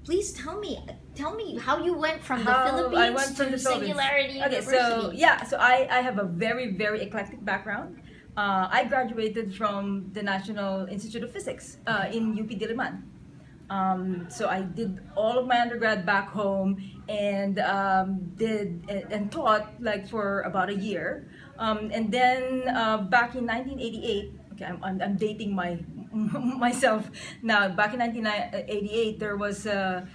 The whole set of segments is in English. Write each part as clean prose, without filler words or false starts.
Please tell me how you went from the How I Philippines went from to the Philippines. Singularity Okay, University. so I have a very, very eclectic background. I graduated from the National Institute of Physics in UP Diliman. So I did all of my undergrad back home and and taught like for about a year. And then back in 1988, okay, I'm dating myself now. Back in 1988, there was a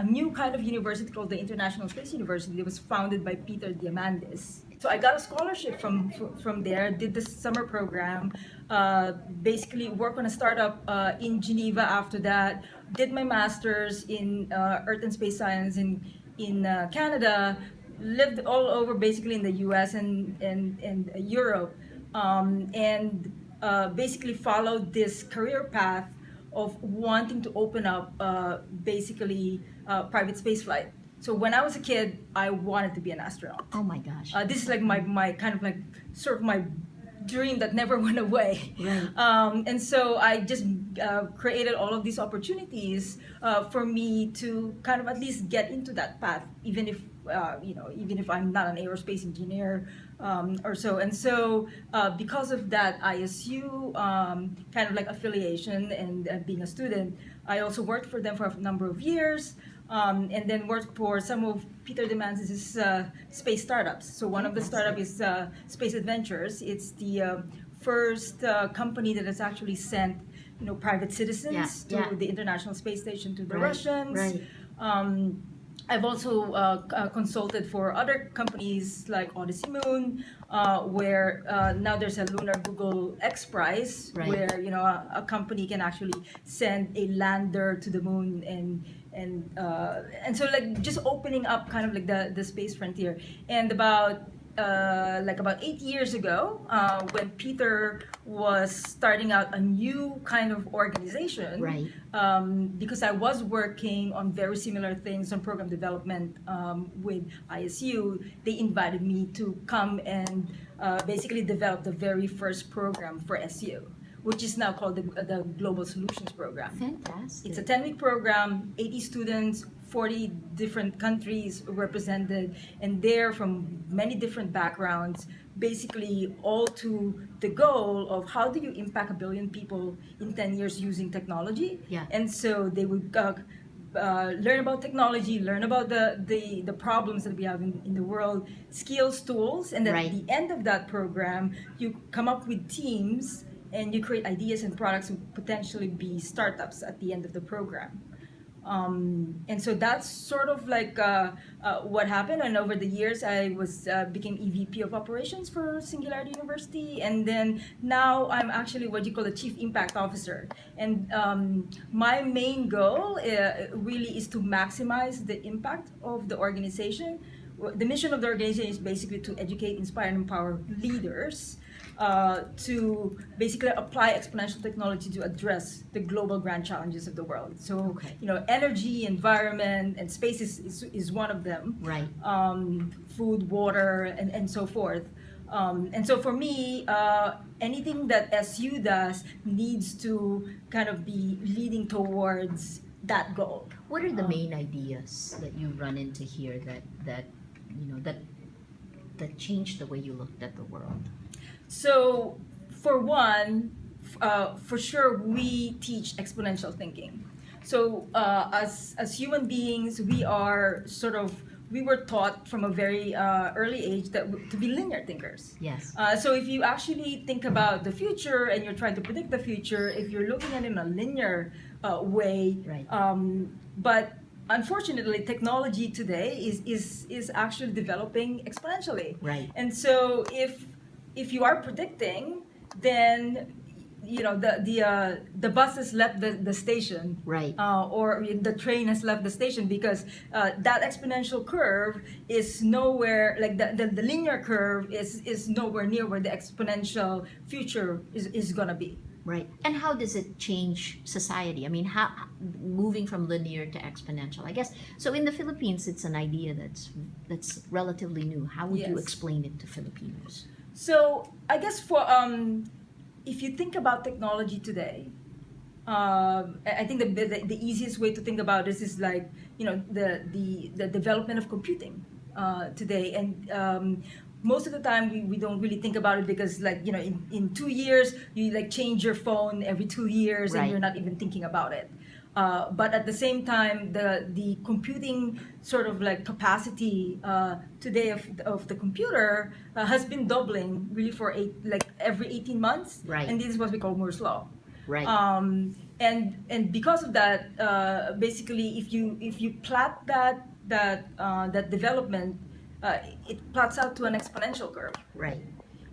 new kind of university called the International Space University. It was founded by Peter Diamandis. So I got a scholarship from there. Did the summer program. Basically, worked on a startup in Geneva. After that, did my master's in Earth and Space Science in Canada. Lived all over, basically in the U.S. and Europe, and basically followed this career path of wanting to open up basically private space flight. So when I was a kid, I wanted to be an astronaut. Oh my gosh. This is like my kind of like sort of my dream that never went away. Right. And so I just created all of these opportunities for me to kind of at least get into that path, even if even if I'm not an aerospace engineer or so. And so because of that ISU kind of like affiliation and being a student, I also worked for them for a number of years. And then worked for some of Peter Diamandis' space startups. So one of the startup is Space Adventures. It's the first company that has actually sent private citizens to the International Space Station, to the Russians. Right. I've also consulted for other companies like Odyssey Moon, where now there's a Lunar Google X Prize, where a company can actually send a lander to the moon and so like just opening up kind of like the space frontier. And about 8 years ago, when Peter was starting out a new kind of organization, because I was working on very similar things on program development with ISU, they invited me to come and basically develop the very first program for SU, which is now called the Global Solutions Program. Fantastic. It's a 10-week program, 80 students, 40 different countries represented, and they're from many different backgrounds, basically all to the goal of how do you impact 1 billion people in 10 years using technology. And so they would learn about technology, learn about the problems that we have in the world, skills, tools, and then at the end of that program, you come up with teams and you create ideas and products that would potentially be startups at the end of the program. And so that's sort of like what happened. And over the years, I became EVP of operations for Singularity University, and then now I'm actually what you call a Chief Impact Officer. And my main goal really is to maximize the impact of the organization. The mission of the organization is basically to educate, inspire, and empower leaders to basically apply exponential technology to address the global grand challenges of the world. So, energy, environment, and space is one of them. Food, water, and so forth. And so for me, anything that SU does needs to kind of be leading towards that goal. What are the main ideas that you run into here that changed the way you looked at the world? So, for one, for sure, we teach exponential thinking. So, as human beings, we were taught from a very early age to be linear thinkers. Yes. So, if you actually think about the future and you're trying to predict the future, if you're looking at it in a linear way, but unfortunately, technology today is actually developing exponentially. And so, if you are predicting, then the bus has left the station, or the train has left the station, because that exponential curve is nowhere, like the linear curve is nowhere near where the exponential future is gonna be. And how does it change society? I mean, how moving from linear to exponential? I guess so. In the Philippines, it's an idea that's relatively new. How would you explain it to Filipinos? So I guess if you think about technology today, I think the easiest way to think about this is like, you know, the development of computing today. And most of the time we don't really think about it because, like, you know, in 2 years you like change your phone every 2 years and Right. you're not even thinking about it. But at the same time, the computing sort of like capacity today of the computer has been doubling really for every 18 months. Right. And this is what we call Moore's law. Right. And because of that, basically, if you plot that development, it plots out to an exponential curve. Right.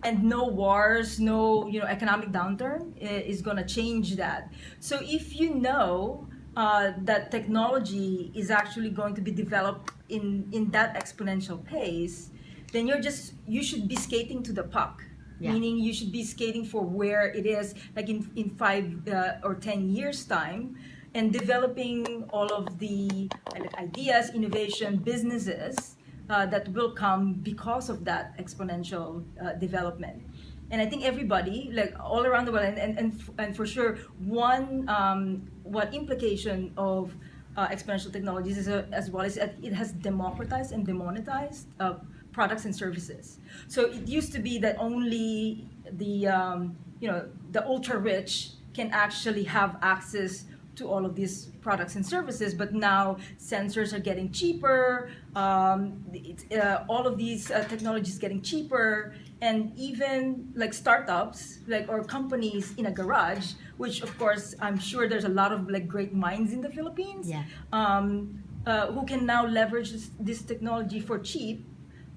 And no wars, no, you know, economic downturn is going to change that. So if you know that technology is actually going to be developed in that exponential pace, then you should be skating to the puck. Yeah. Meaning you should be skating for where it is, like in 5 or 10 years time, and developing all of the like ideas, innovation, businesses that will come because of that exponential development. And I think everybody, like all around the world, and for sure, one implication of exponential technologies is as well is that it has democratized and demonetized products and services. So it used to be that only the the ultra rich can actually have access to all of these products and services, but now sensors are getting cheaper, all of these technologies getting cheaper, and even like startups or companies in a garage, which of course I'm sure there's a lot of like great minds in the Philippines, Yeah. who can now leverage this technology for cheap,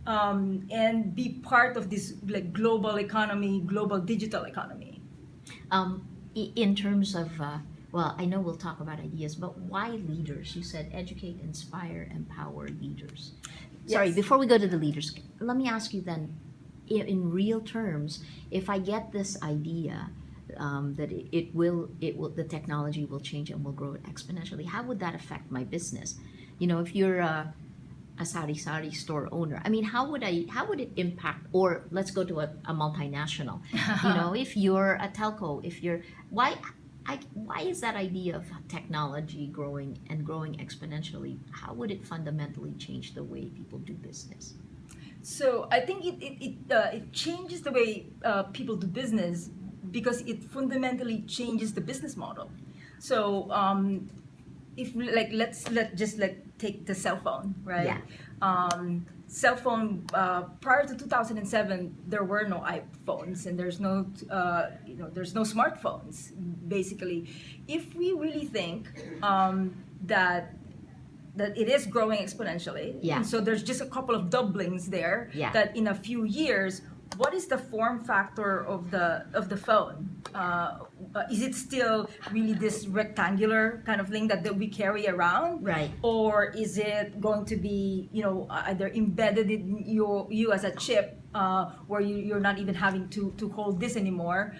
and be part of this like global economy, global digital economy. In terms of, well, I know we'll talk about ideas, but why leaders? You said educate, inspire, empower leaders. Sorry, Yes. before we go to the leaders, let me ask you then, in real terms, if I get this idea that the technology will change and will grow exponentially, how would that affect my business? You know, if you're a sari-sari store owner, I mean, how would it impact? Or let's go to a multinational. You know, if you're a telco, why is that idea of technology growing exponentially? How would it fundamentally change the way people do business? So I think it changes the way people do business because it fundamentally changes the business model. So if let's just take the cell phone, right? Yeah. Cell phone prior to 2007, there were no iPhones and there's no there's no smartphones. Basically, if we really think that it is growing exponentially, Yeah. and so there's just a couple of doublings there, Yeah. that in a few years, what is the form factor of the phone? Is it still really this rectangular kind of thing that we carry around? Right. Or is it going to be, either embedded in you as a chip, where you're not even having to hold this anymore?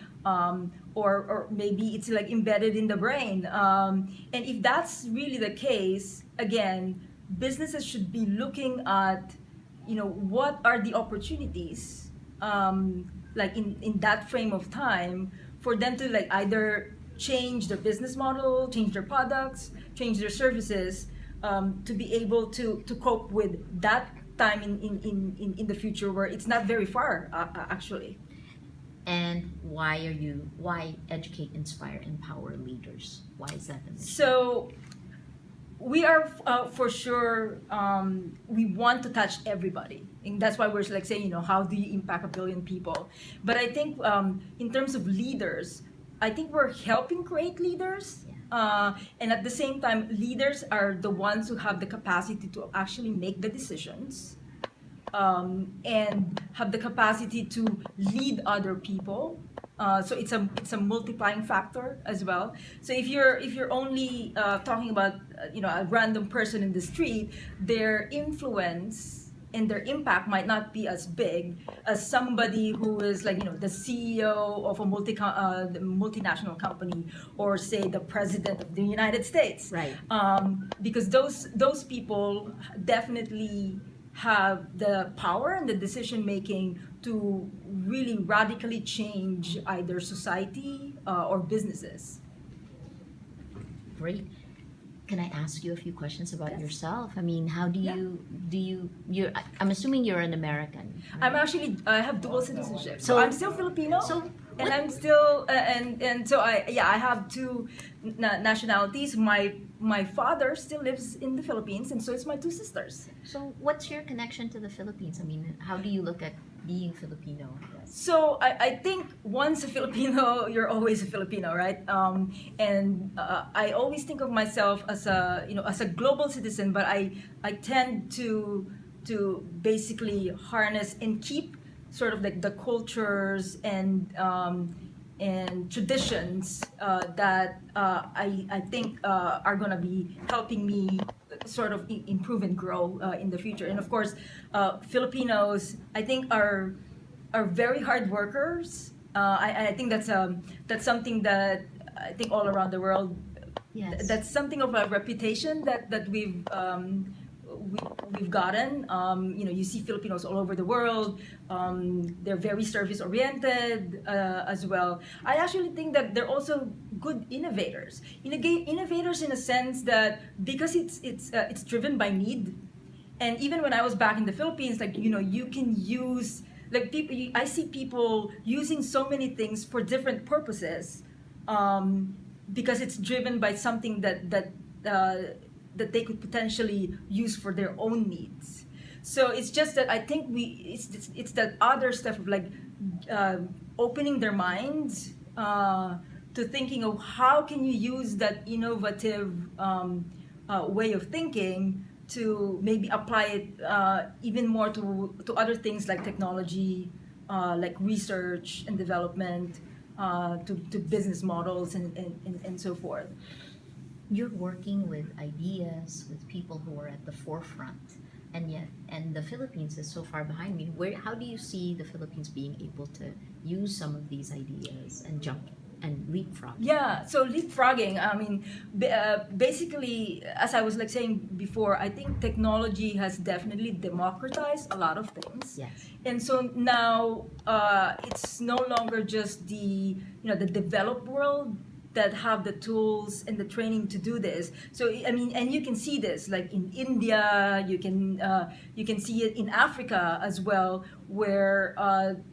Or maybe it's like embedded in the brain. And if that's really the case, again, businesses should be looking at, what are the opportunities, like in that frame of time, for them to like either change their business model, change their products, change their services, to be able to cope with that time in the future where it's not very far, actually. And why educate, inspire, empower leaders? Why is that the mission? So we are for sure, we want to touch everybody, and that's why we're like saying, how do you impact 1 billion people? But I think in terms of leaders, I think we're helping create leaders. And at the same time, leaders are the ones who have the capacity to actually make the decisions, and have the capacity to lead other people. So it's a multiplying factor as well. So if you're only talking about a random person in the street, their influence and their impact might not be as big as somebody who is like the CEO of a multinational company, or say the president of the United States. Right. Because those people definitely have the power and the decision making to really radically change either society or businesses. Great. Can I ask you a few questions about Yes. yourself? I mean, how do Yeah. you're, I'm assuming you're an American. I'm right? actually I have dual citizenship, so So- I'm still Filipino. so and what- I'm still and so I have two nationalities. My father still lives in the Philippines, and so is my two sisters. So what's your connection to the Philippines? I mean, how do you look at being Filipino? I guess? So I think once a Filipino, you're always a Filipino, right? And I always think of myself as a as a global citizen, but I tend to basically harness and keep sort of like the cultures and traditions that I think are going to be helping me sort of improve and grow in the future. And of course, Filipinos, I think, are very hard workers. I think that's something that I think all around the world. Yes. That's something of a reputation that we've gotten. You see Filipinos all over the world. They're very service oriented as well. I actually think that they're also good innovators. Innovators in a sense that because it's driven by need. And even when I was back in the Philippines, like you can use like people. I see people using so many things for different purposes, because it's driven by something that they could potentially use for their own needs. So it's just that I think it's that other stuff of like opening their minds to thinking of how can you use that innovative way of thinking to maybe apply it even more to other things like technology, like research and development, to business models and so forth. You're working with ideas, with people who are at the forefront, and the Philippines is so far behind me. How do you see the Philippines being able to use some of these ideas and jump and leapfrog? Yeah, so leapfrogging, I mean, basically, as I was like saying before, I think technology has definitely democratized a lot of things. Yes. And so now it's no longer just the the developed world that have the tools and the training to do this. So I mean, and you can see this like in India, you can see it in Africa as well, where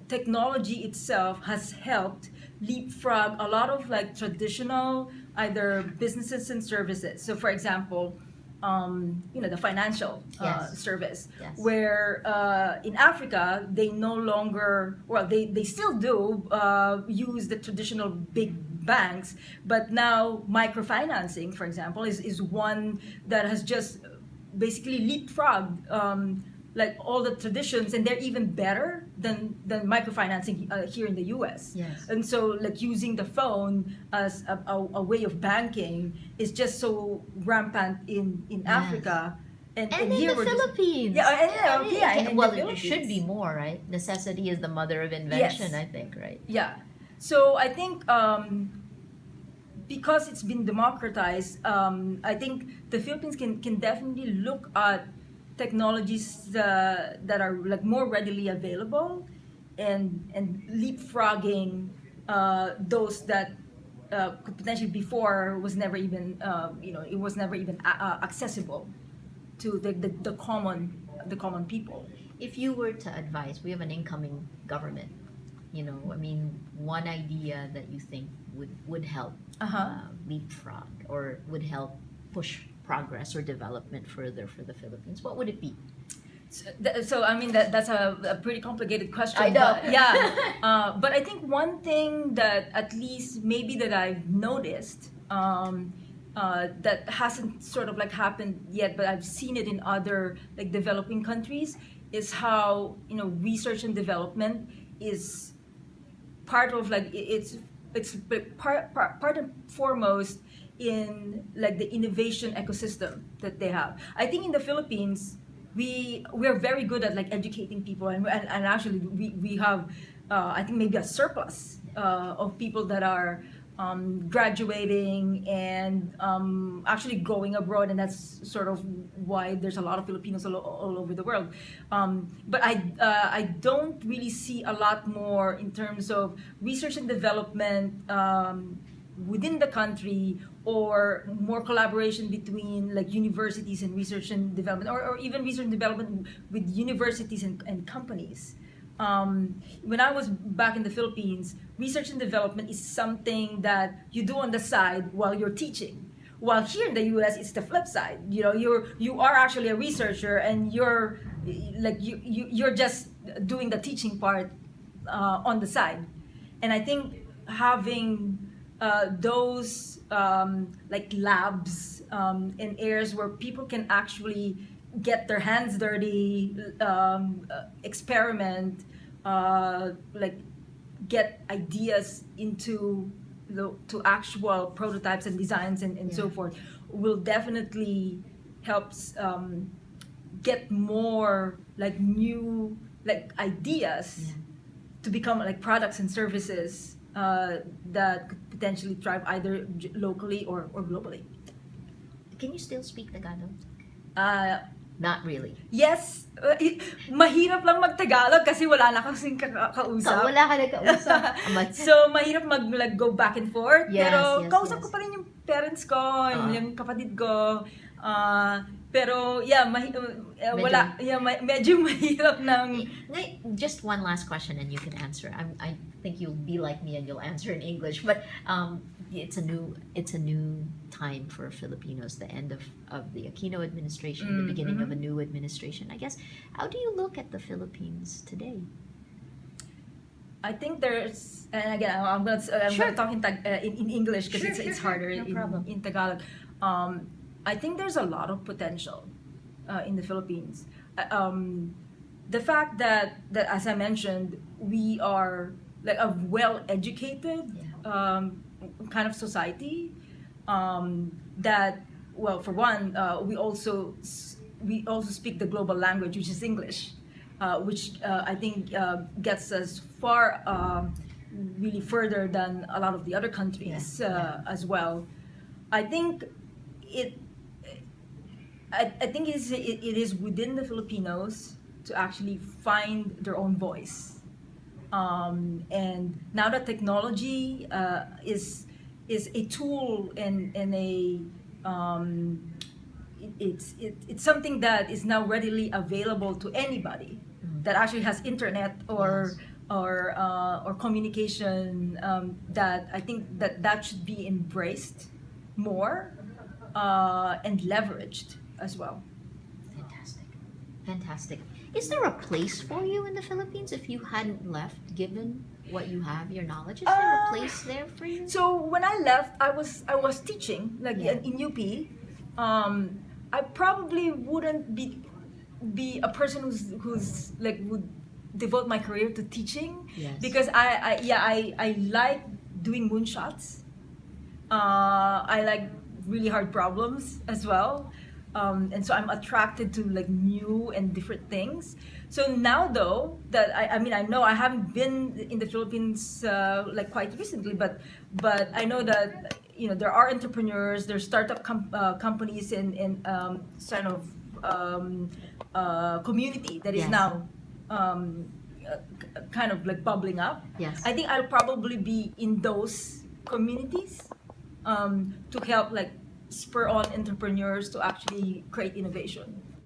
technology itself has helped leapfrog a lot of like traditional either businesses and services. So for example, the financial Yes. service, Yes. where in Africa they no longer, well, they still do use the traditional big banks, but now microfinancing, for example, is one that has just basically leapfrogged like all the traditions, and they're even better than microfinancing here in the U.S. Yes. And so like using the phone as a way of banking is just so rampant in Yes. Africa. And and in here the we're just- Philippines. Yeah, and in Well, the it should be Philippines. more, right? Necessity is the mother of invention, Yes. I think, right? Yeah. So I think because it's been democratized, I think the Philippines can definitely look at technologies that are like more readily available, and leapfrogging those that could potentially before was never even it was never even accessible to the common people. If you were to advise, we have an incoming government. I mean, one idea that you think would help leapfrog or would help push progress or development further for the Philippines, what would it be? So I mean that's a pretty complicated question. I know. But, yeah, but I think one thing that at least maybe that I've noticed that hasn't sort of like happened yet, but I've seen it in other like developing countries, is how research and development is part of like it's part and foremost in like the innovation ecosystem that they have. I think in the Philippines we're very good at like educating people, and actually we have I think maybe a surplus of people that are graduating and actually going abroad, and that's sort of why there's a lot of Filipinos all over the world. But I don't really see a lot more in terms of research and development within the country, or more collaboration between like universities and research and development, or even research and development with universities and companies. When I was back in the Philippines, research and development is something that you do on the side while you're teaching. While here in the U.S., it's the flip side. You know, you are actually a researcher, and you're like you're just doing the teaching part on the side. And I think having those like labs in areas where people can actually get their hands dirty, experiment, like get ideas into to actual prototypes and designs and so forth, will definitely helps get more like new like ideas to become like products and services that could potentially thrive either locally or globally. Can you still speak Tagalog? Uh, Not really. yes, mahirap lang mag-Tagalog kasi wala na kasing kausap. Wala ka nagkausap. So, mahirap like, go back and forth. Yes, pero yes, kausap yes. ko pa rin yung parents ko, yung kapatid ko. Pero yeah, wala, yeah, medyo mahirap ng... Just one last question and you can answer. I think you'll be like me and you'll answer in English. But it's a new time for Filipinos, the end of the Aquino administration, the beginning of a new administration. I guess, how do you look at the Philippines today? I think there's, and again, I'm gonna talk in English because it's harder in Tagalog. I think there's a lot of potential in the Philippines. The fact that as I mentioned, we are like a well-educated kind of society. That, well, for one, we also speak the global language, which is English, which I think gets us far, really further than a lot of the other countries as well. I think it is within the Filipinos to actually find their own voice. And now that technology is a tool and a it's something that is now readily available to anybody that actually has internet or communication, that I think that should be embraced more and leveraged as well. Fantastic. Is there a place for you in the Philippines if you hadn't left, given what you have, your knowledge? Is there a place there for you? So when I left, I was teaching like in UP. I probably wouldn't be a person who's like would devote my career to teaching, because I like doing moonshots. I like really hard problems as well. And so I'm attracted to like new and different things. So now though that I mean I know I haven't been in the Philippines like quite recently, but I know that there are entrepreneurs, there's startup companies in sort of community that is now kind of like bubbling up. Yes. I think I'll probably be in those communities to help like spur on entrepreneurs to actually create innovation.